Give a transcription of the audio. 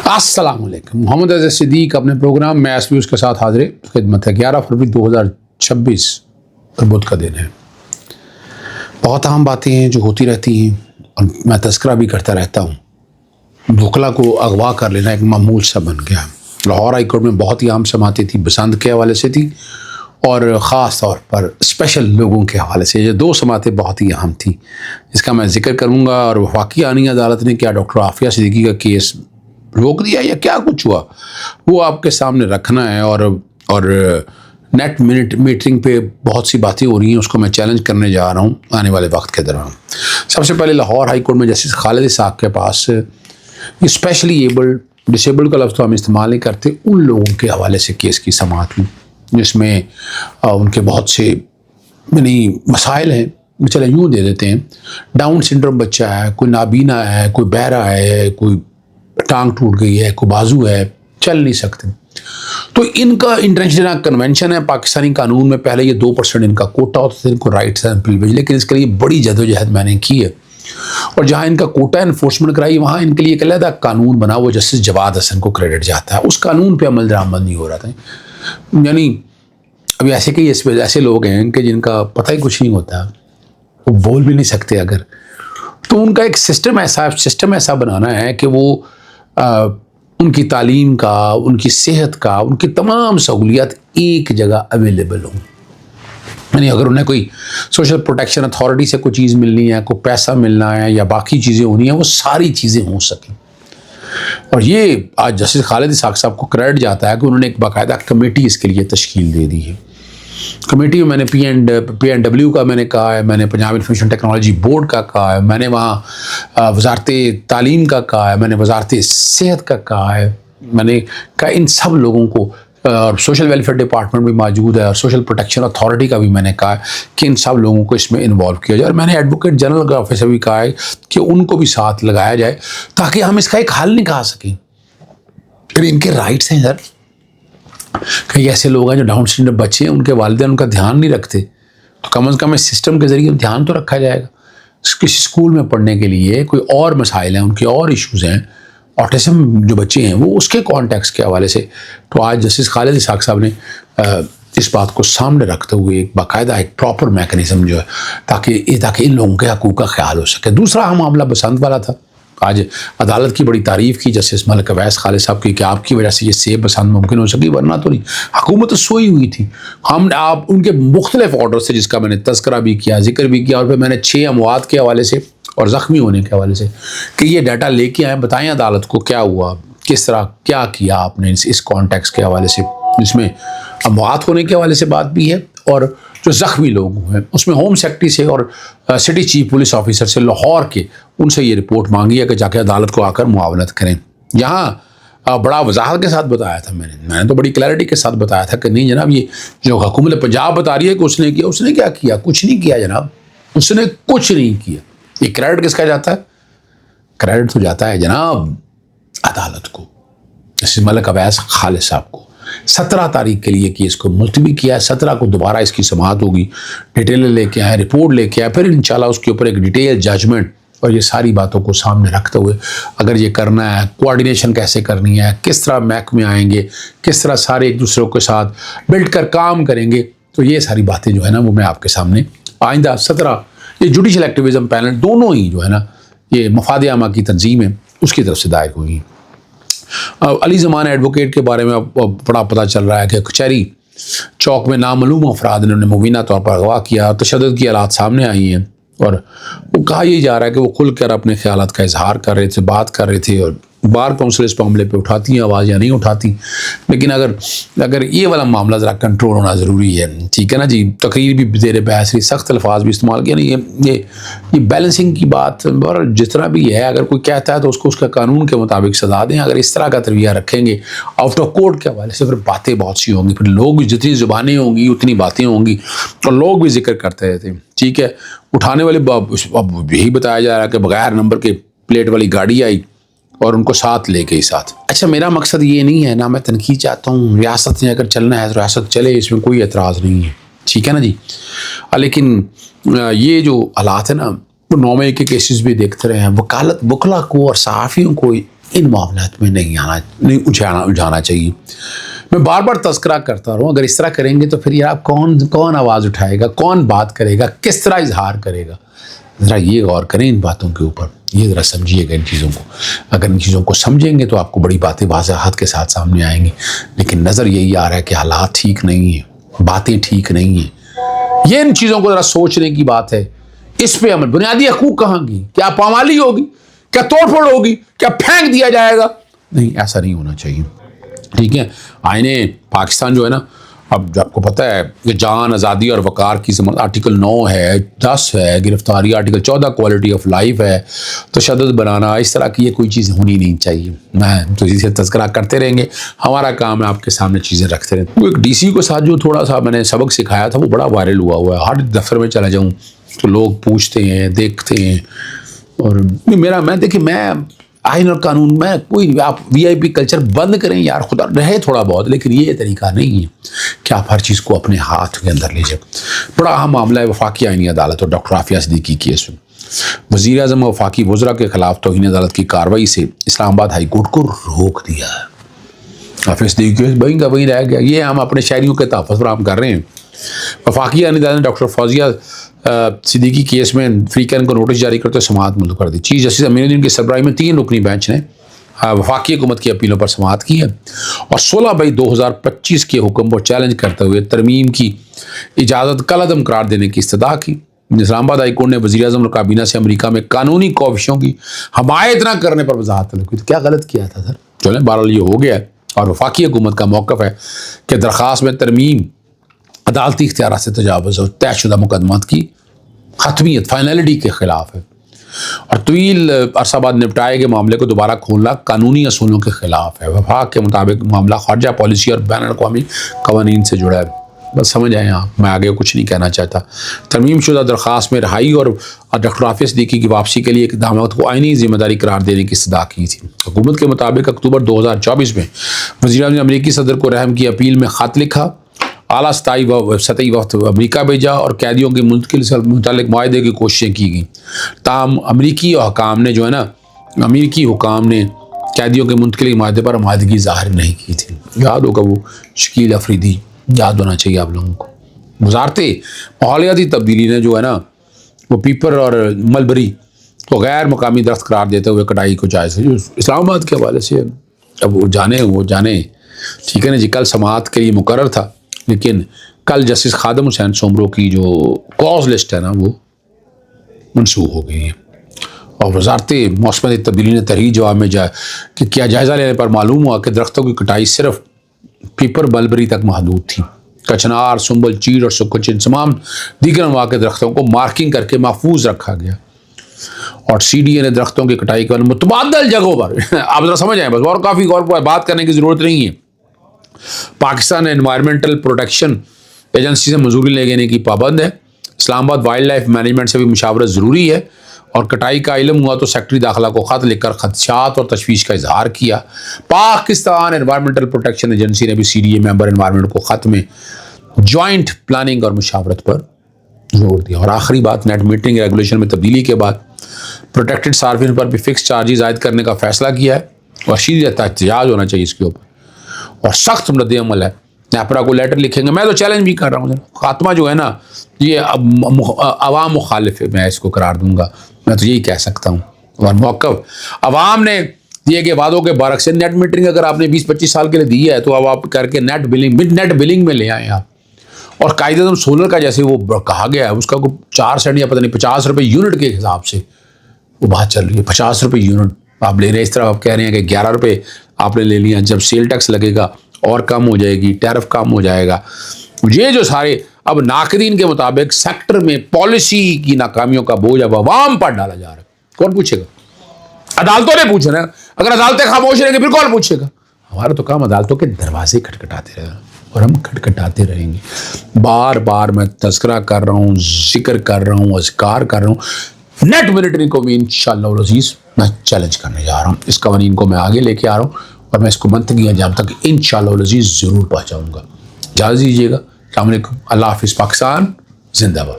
السلام علیکم. محمد اظہر صدیق اپنے پروگرام میں ایس کے ساتھ حاضر خدمت ہے. 11 فروری 2026 بدھ کا دن ہے. بہت اہم باتیں ہیں جو ہوتی رہتی ہیں اور میں تذکرہ بھی کرتا رہتا ہوں. بھوکلا کو اغوا کر لینا ایک معمول سا بن گیا. لاہور ہائی کورٹ میں بہت ہی اہم سماعتیں تھیں، بسنت کے حوالے سے تھی اور خاص طور پر اسپیشل لوگوں کے حوالے سے. یہ دو سماعتیں بہت ہی اہم تھیں جس کا میں ذکر کروں گا. اور وفاقی آئینی عدالت نے کیا ڈاکٹر عافیہ صدیقی کا کیس روک دیا یا کیا کچھ ہوا، وہ آپ کے سامنے رکھنا ہے. اور نیٹ میٹرنگ پہ بہت سی باتیں ہو رہی ہیں، اس کو میں چیلنج کرنے جا رہا ہوں آنے والے وقت کے دوران. سب سے پہلے لاہور ہائی کورٹ میں جسٹس خالد اسحاق کے پاس اسپیشلی ڈسیبلڈ کا لفظ تو ہم استعمال نہیں کرتے، ان لوگوں کے حوالے سے کیس کی سماعت ہوئی جس میں ان کے بہت سے مسائل ہیں. چلے یوں دے دیتے ہیں، ڈاؤن سنڈروم بچہ ہے، کوئی نابینا ہے، کوئی بہرا ہے، کوئی ٹانگ ٹوٹ گئی ہے، کوئی بازو ہے، چل نہیں سکتے. تو ان کا انٹرنیشنل کنونشن ہے، پاکستانی قانون میں پہلے یہ 2% ان کا کوٹا ہوتا تھا، ان کو رائٹس ہیں پریویلیج، لیکن اس کے لیے بڑی جدوجہد میں نے کی ہے. اور جہاں ان کا کوٹا انفورسمنٹ کرائی وہاں ان کے لیے ایک علیحدہ قانون بنا، وہ جسٹس جواد حسن کو کریڈٹ جاتا ہے. اس قانون پہ عمل درآمد نہیں ہو رہا تھا. یعنی ابھی ایسے لوگ ہیں کہ جن کا پتہ ہی کچھ نہیں ہوتا، وہ بول بھی نہیں سکتے اگر. تو ان کا ایک سسٹم ایسا بنانا ہے کہ وہ ان کی تعلیم کا، ان کی صحت کا، ان کی تمام سہولیات ایک جگہ اویلیبل ہوں. یعنی اگر انہیں کوئی سوشل پروٹیکشن اتھارٹی سے کوئی چیز ملنی ہے، کوئی پیسہ ملنا ہے یا باقی چیزیں ہونی ہیں، وہ ساری چیزیں ہو سکیں. اور یہ آج جسٹس خالد اسحاق صاحب کو کریڈٹ جاتا ہے کہ انہوں نے ایک باقاعدہ کمیٹی اس کے لیے تشکیل دے دی ہے. کمیٹی میں نے پی این ڈبلیو کا میں نے کہا ہے، میں نے پنجاب انفارمیشن ٹیکنالوجی بورڈ کا کہا ہے، میں نے وہاں وزارت تعلیم کا کہا ہے، میں نے وزارت صحت کا کہا ہے، میں نے کہا ان سب لوگوں کو، اور سوشل ویلفیئر ڈپارٹمنٹ بھی موجود ہے اور سوشل پروٹیکشن اتھارٹی کا بھی میں نے کہا ہے کہ ان سب لوگوں کو اس میں انوالو کیا جائے. اور میں نے ایڈوکیٹ جنرل کا آفس سے بھی کہا ہے کہ ان کو بھی ساتھ لگایا جائے تاکہ ہم اس کا ایک حل نکال سکیں. پھر ان کے رائٹس ہیں سر. کئی ایسے لوگ ہیں جو ڈاؤن سنڈروم بچے ہیں، ان کے والدین ان کا دھیان نہیں رکھتے، تو کم از کم اس سسٹم کے ذریعے دھیان تو رکھا جائے گا. کسی اسکول میں پڑھنے کے لیے کوئی اور مسائل ہیں، ان کے اور ایشوز ہیں، آٹزم جو بچے ہیں وہ اس کے کانٹیکس کے حوالے سے. تو آج جسٹس خالد اسحاق صاحب نے اس بات کو سامنے رکھتے ہوئے ایک باقاعدہ ایک پراپر میکنزم جو ہے تاکہ ان لوگوں کے حقوق کا خیال ہو سکے. دوسرا اہم معاملہ بسنت والا تھا. آج عدالت کی بڑی تعریف کی جسٹس ملک اویس خالد صاحب کی کہ آپ کی وجہ سے یہ سیب بسنت ممکن ہو سکی، ورنہ تو نہیں. حکومت تو سوئی ہوئی تھی. آپ ان کے مختلف آرڈر سے، جس کا میں نے تذکرہ بھی کیا، ذکر بھی کیا، اور پھر میں نے 6 اموات کے حوالے سے اور زخمی ہونے کے حوالے سے کہ یہ ڈیٹا لے کے آئیں، بتائیں عدالت کو کیا ہوا، کس طرح کیا کیا آپ نے اس کانٹیکس کے حوالے سے، جس میں اموات ہونے کے حوالے سے بات بھی ہے اور جو زخمی لوگ ہیں اس میں ہوم سیکرٹری سے اور سٹی چیف پولیس آفیسر سے لاہور کے، ان سے یہ رپورٹ مانگی ہے کہ جا کے عدالت کو آ کر معاونت کریں. یہاں بڑا وضاحت کے ساتھ بتایا تھا میں نے تو بڑی کلیئرٹی کے ساتھ بتایا تھا کہ نہیں جناب، یہ جو حکومت پنجاب بتا رہی ہے کہ اس نے کیا، اس نے کیا کیا؟ کچھ نہیں کیا جناب، اس نے کچھ نہیں کیا. یہ کریڈٹ کس کا جاتا ہے؟ کریڈٹ تو جاتا ہے جناب عدالت کو، جسٹس ملک اویس خالد صاحب کو. 17 تاریخ کے لیے کیس کو ملتوی کیا ہے. 17 کو دوبارہ اس کی سماعت ہوگی. ڈیٹیل لے کے آئے، رپورٹ لے کے آئے، پھر انشاءاللہ اس کے اوپر ایک ڈیٹیل ججمنٹ اور یہ ساری باتوں کو سامنے رکھتے ہوئے اگر یہ کرنا ہے، کوآرڈینیشن کیسے کرنی ہے، کس طرح محکمے آئیں گے، کس طرح سارے ایک دوسرے کے ساتھ مل کر کام کریں گے، تو یہ ساری باتیں جو ہے نا وہ میں آپ کے سامنے آئندہ 17 یہ جوڈیشل ایکٹیویزم پینل دونوں ہی جو ہے نا یہ مفاد عامہ کی تنظیم ہے اس کی طرف سے دائر ہوئی. علی زمان ایڈوکیٹ کے بارے میں بڑا پتہ چل رہا ہے کہ کچہری چوک میں نامعلوم افراد نے مبینہ طور پر اغوا کیا، تشدد کی حالات سامنے آئی ہیں اور وہ کہا یہ جا رہا ہے کہ وہ کھل کر اپنے خیالات کا اظہار کر رہے تھے، بات کر رہے تھے. اور بار کونسل اس معاملے پہ اٹھاتی ہیں آواز یا نہیں اٹھاتی، لیکن اگر یہ والا معاملہ ذرا کنٹرول ہونا ضروری ہے. ٹھیک ہے نا جی. تقریر بھی زیر بحث، سخت الفاظ بھی استعمال کیا. نہیں یہ بیلنسنگ کی بات، اور جس طرح بھی ہے اگر کوئی کہتا ہے تو اس کو اس کا قانون کے مطابق سزا دیں. اگر اس طرح کا رویہ رکھیں گے آؤٹ آف کورٹ کے حوالے سے، پھر باتیں بہت سی ہوں گی، پھر لوگ جتنی زبانیں ہوں گی اتنی باتیں ہوں گی اور لوگ بھی ذکر کرتے رہتے ہیں. ٹھیک ہے. اٹھانے والے اب یہی بتایا جا رہا ہے کہ بغیر نمبر کے پلیٹ والی گاڑی آئی اور ان کو ساتھ لے گئی ساتھ. اچھا میرا مقصد یہ نہیں ہے، نہ میں تنقید چاہتا ہوں. ریاست نے اگر چلنا ہے تو ریاست چلے، اس میں کوئی اعتراض نہیں ہے. ٹھیک ہے نا جی. لیکن یہ جو حالات ہیں نا، وہ 9 مئی کے کیسز بھی دیکھتے رہے ہیں. وکالت وکلا کو اور صحافیوں کو ان معاملات میں نہیں الجھانا چاہیے. میں بار بار تذکرہ کرتا رہوں, اگر اس طرح کریں گے تو پھر یار کون آواز اٹھائے گا, کون بات کرے گا, کس طرح اظہار کرے گا. ذرا یہ غور کریں ان باتوں کے اوپر, یہ ذرا سمجھیے گا ان چیزوں کو. اگر ان چیزوں کو سمجھیں گے تو آپ کو بڑی باتیں وضاحت کے ساتھ سامنے آئیں گی. لیکن نظر یہی آ رہا ہے کہ حالات ٹھیک نہیں ہیں, باتیں ٹھیک نہیں ہیں. یہ ان چیزوں کو ذرا سوچنے کی بات ہے. اس پہ عمل, بنیادی حقوق کہاں گی, کیا پامالی ہوگی, کیا توڑ پھوڑ ہوگی, کیا پھینک دیا جائے گا؟ نہیں, ایسا نہیں ہونا چاہیے. ٹھیک ہے, آئین پاکستان جو ہے نا, اب آپ کو پتہ ہے کہ جان, آزادی اور وقار کی ضمانت آرٹیکل 9 ہے, 10 ہے, گرفتاری آرٹیکل 14 کوالٹی آف لائف ہے, تشدد بنانا, اس طرح کی یہ کوئی چیز ہونی نہیں چاہیے. میں تو اسی سے تذکرہ کرتے رہیں گے, ہمارا کام ہے آپ کے سامنے چیزیں رکھتے رہیں. تو ایک ڈی سی کے ساتھ جو تھوڑا سا میں نے سبق سکھایا تھا وہ بڑا وائرل ہوا ہے. ہر دفتر میں چلا جاؤں تو لوگ پوچھتے ہیں, دیکھتے ہیں. اور میں آئین اور قانون میں کوئی, آپ وی آئی پی کلچر بند کریں یار, خدا رہے تھوڑا بہت, لیکن یہ طریقہ نہیں ہے کہ آپ ہر چیز کو اپنے ہاتھ کے اندر لے جائیں. بڑا اہم معاملہ ہے وفاقی آئینی عدالت اور ڈاکٹر عافیہ صدیقی کیس میں. وزیر اعظم و وفاقی وزراء کے خلاف توہین عدالت کی کارروائی سے اسلام آباد ہائی کورٹ کو روک دیا ہے. عافیہ صدیقی کیس وہیں کا وہیں رہ گیا. یہ ہم اپنے شہریوں کے تحفظ فراہم کر رہے ہیں. وفاقی آئینی عدالت نے ڈاکٹر فوزیہ صدیقی کیس میں فریقین کو نوٹس جاری کرتے سماعت ملتوی کر دی. چیف جسٹس امین الدین کی سربراہی میں 3 رکنی بینچ نے وفاقی حکومت کی اپیلوں پر سماعت کی ہے اور 16 مئی 2025 کے حکم کو چیلنج کرتے ہوئے ترمیم کی اجازت کالعدم قرار دینے کی استدعا کی. اسلام آباد ہائی کورٹ نے وزیر اعظم اور کابینہ سے امریکہ میں قانونی کوششوں کی حمایت نہ کرنے پر وضاحت طلب کی. کیا غلط کیا تھا سر؟ چلیں بہرحال یہ ہو گیا ہے اور وفاقی حکومت کا موقف ہے کہ درخواست میں ترمیم عدالتی اختیارات سے تجاوز اور طے شدہ مقدمات کی حتمیت, فائنلٹی کے خلاف ہے اور طویل عرصہ بعد نپٹائے گئے معاملے کو دوبارہ کھولنا قانونی اصولوں کے خلاف ہے. وفاق کے مطابق معاملہ خارجہ پالیسی اور بین الاقوامی قوانین سے جڑا ہے. بس سمجھ آئے آپ, میں آگے کچھ نہیں کہنا چاہتا. ترمیم شدہ درخواست میں رہائی اور ڈاکٹر عافیہ صدیقی کی واپسی کے لیے اقدامات کو آئینی ذمہ داری قرار دینے کی استدعا کی تھی. حکومت کے مطابق اکتوبر 2024 میں وزیر اعظم نے امریکی صدر کو رحم کی اپیل میں خط لکھا, اعلیٰ سطحی وقت امریکہ بھیجا اور قیدیوں کی منتقلی سے متعلق معاہدے کی کوششیں کی گئیں. تاہم امریکی حکام نے قیدیوں کے منتقلی معاہدے پر آمادگی ظاہر نہیں کی تھی. یاد ہوگا وہ شکیل افریدی, یاد ہونا چاہیے آپ لوگوں کو. وزارت ماحولیاتی تبدیلی نے جو ہے نا وہ پیپر اور ملبری کو غیر مقامی درخت قرار دیتے ہوئے کٹائی کو جائز ہے. اسلام آباد کے حوالے سے اب وہ جانے ٹھیک ہے نا جی. کل سماعت کے لیے مقرر تھا لیکن کل جسٹس خادم حسین سومرو کی جو کاز لسٹ ہے نا وہ منسوخ ہو گئی ہے. اور وزارت موسمیاتی تبدیلی نے تحریر جواب میں کہ کیا جائزہ لینے پر معلوم ہوا کہ درختوں کی کٹائی صرف پیپر ملبری تک محدود تھی. کچنار, سنبل, چیڑ اور سکچن تمام دیگر انواع کے درختوں کو مارکنگ کر کے محفوظ رکھا گیا اور سی ڈی اے نے درختوں کی کٹائی کے متبادل جگہوں پر آپ ذرا سمجھ آئیں بس, اور کافی غور پر بات کرنے کی ضرورت نہیں ہے. پاکستان انوائرمنٹل پروٹیکشن ایجنسی سے منظوری لے لینے کی پابند ہے. اسلام آباد وائلڈ لائف مینجمنٹ سے بھی مشاورت ضروری ہے اور کٹائی کا علم ہوا تو سیکٹری داخلہ کو خط لکھ کر خدشات اور تشویش کا اظہار کیا. پاکستان انوائرمنٹل پروٹیکشن ایجنسی نے بھی C D A member environment کو خط میں جوائنٹ پلاننگ اور مشاورت پر زور دیا. اور آخری بات, نیٹ میٹرنگ ریگولیشن میں تبدیلی کے بعد پروٹیکٹڈ صارفین پر بھی فکس چارجز عائد کرنے کا فیصلہ کیا ہے اور شدید احتجاج ہونا چاہیے اس کے اوپر اور سخت رد عمل ہے. نیپرا کو لیٹر لکھیں گے. میں تو چیلنج بھی کر رہا ہوں, خاتمہ جو ہے نا یہ عوام مخالف ہے, میں اس کو قرار دوں گا. میں تو یہی کہہ سکتا ہوں. اور موقف عوام نے دیے گئے وعدوں کے برعکس نیٹ میٹرنگ اگر آپ نے 20-25 سال کے لیے دی ہے تو اب آپ کر کے نیٹ بلنگ میں لے آئیں آپ. اور قاعدہ اعظم سولر کا جیسے وہ کہا گیا ہے اس کا کوئی 4 سینٹ یا پتہ نہیں 50 روپے یونٹ کے حساب سے وہ بات چل رہی ہے. 50 روپے یونٹ آپ لے رہے ہیں. اس طرح آپ کہہ رہے ہیں کہ 11 روپے آپ نے لے لیا, جب سیل ٹیکس لگے گا اور کم ہو جائے گی, ٹیرف کم ہو جائے گا. یہ جو سارے اب ناقدین کے مطابق سیکٹر میں پالیسی کی ناکامیوں کا بوجھ اب عوام پر ڈالا جا رہا ہے. کون پوچھے گا؟ عدالتوں نے پوچھنا ہے. اگر عدالتیں خاموش رہیں گے پھر کون پوچھے گا؟ ہمارا تو کام عدالتوں کے دروازے کھٹکھٹاتے رہے اور ہم کھٹکھٹاتے رہیں گے. بار بار میں تذکرہ کر رہا ہوں, ذکر کر رہا ہوں, اذکار کر رہا ہوں. نیٹ مانیٹرنگ کو بھی انشاءاللہ العزیز میں چیلنج کرنے جا رہا ہوں. اس قوانین کو میں آگے لے کے آ رہا ہوں اور میں اس کو منطقی انجام تک انشاءاللہ العزیز ضرور پہنچاؤں گا. اجازت دیجیے گا. السلام علیکم. اللہ حافظ. پاکستان زندہ باد.